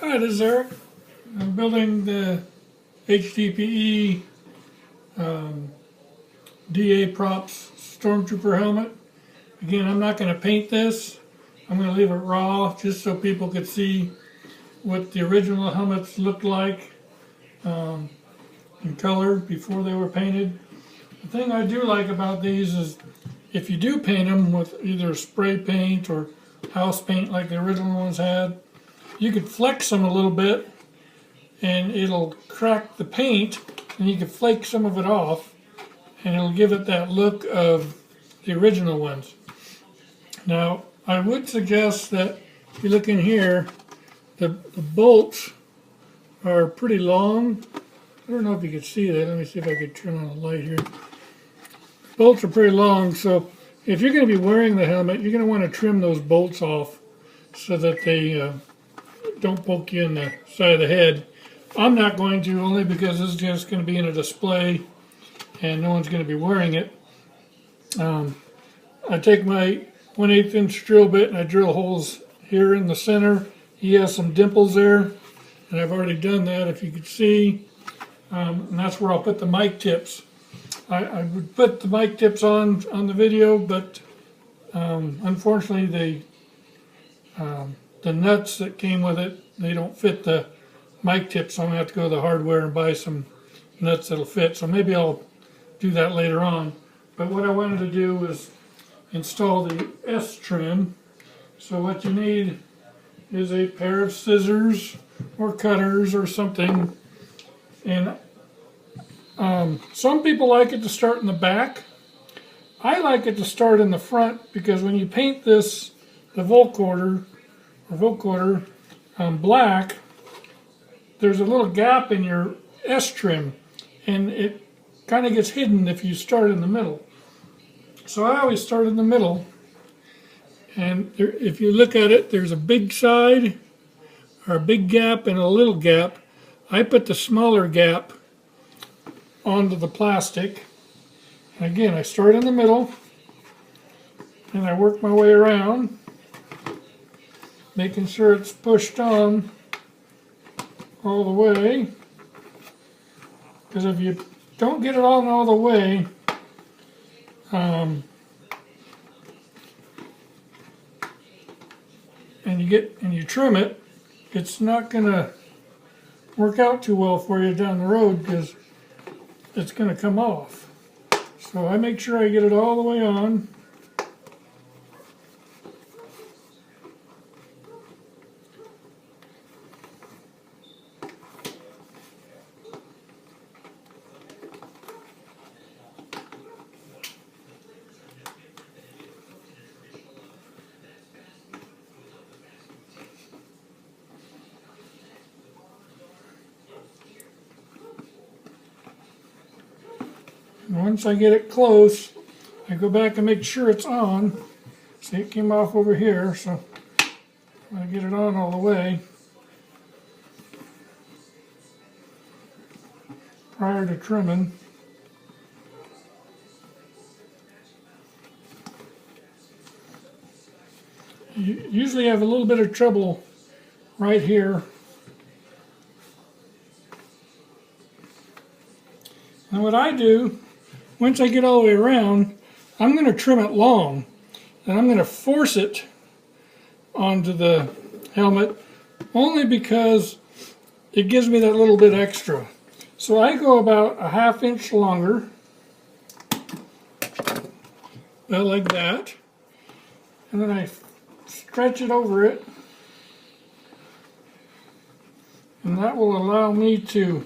Hi, this is Eric. I'm building the HDPE DA Props Stormtrooper helmet. Again, I'm not going to paint this. I'm going to leave it raw just so people could see what the original helmets looked like in color before they were painted. The thing I do like about these is if you do paint them with either spray paint or house paint like the original ones had, you could flex them a little bit and it'll crack the paint and you can flake some of it off and it'll give it that look of the original ones. Now, I would suggest that if you look in here, the bolts are pretty long. I don't know if you can see that. Let me see if I can turn on the light here. Bolts are pretty long, so if you're going to be wearing the helmet, you're going to want to trim those bolts off so that they don't poke you in the side of the head. I'm not going to, only because this is just going to be in a display and no one's going to be wearing it. I take my 1/8 inch drill bit and I drill holes here in the center. He has some dimples there, and I've already done that, if you could see. And that's where I'll put the mic tips. I would put the mic tips on the video, but unfortunately the nuts that came with it, they don't fit the mic tips, so I'm going to have to go to the hardware and buy some nuts that'll fit. So maybe I'll do that later on. But what I wanted to do was install the S trim. So what you need is a pair of scissors or cutters or something. And some people like it to start in the back. I like it to start in the front because when you paint this, the vocoder black, there's a little gap in your S trim and it kind of gets hidden if you start in the middle. So I always start in the middle, and if you look at it, there's a big side or a big gap and a little gap. I put the smaller gap onto the plastic, and again I start in the middle and I work my way around, making sure it's pushed on all the way, because if you don't get it on all the way, and you trim it, it's not going to work out too well for you down the road because it's going to come off. So I make sure I get it all the way on. And once I get it close, I go back and make sure it's on. See, it came off over here, so I get it on all the way prior to trimming. You usually have a little bit of trouble right here. And what I do, once I get all the way around, I'm going to trim it long. And I'm going to force it onto the helmet only because it gives me that little bit extra. So I go about a 1/2 inch longer, about like that. And then I stretch it over it. And that will allow me to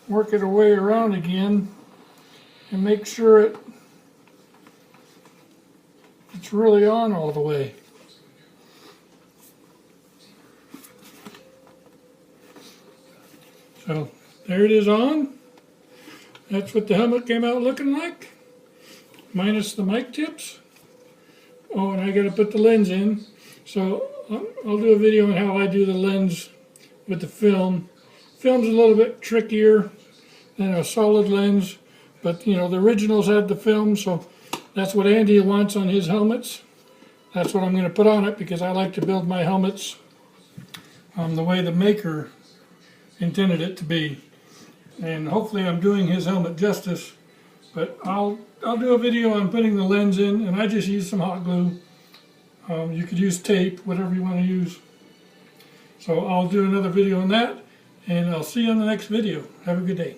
work it way around again and make sure it's really on all the way. So there it is on. That's what the helmet came out looking like, minus the mic tips. Oh, and I got to put the lens in. So I'll do a video on how I do the lens with the film. Film's a little bit trickier than a solid lens, but you know, the originals had the film, so that's what Andy wants on his helmets. That's what I'm going to put on it because I like to build my helmets the way the maker intended it to be. And hopefully I'm doing his helmet justice, but I'll do a video on putting the lens in, and I just used some hot glue. You could use tape, whatever you want to use. So I'll do another video on that, and I'll see you on the next video. Have a good day.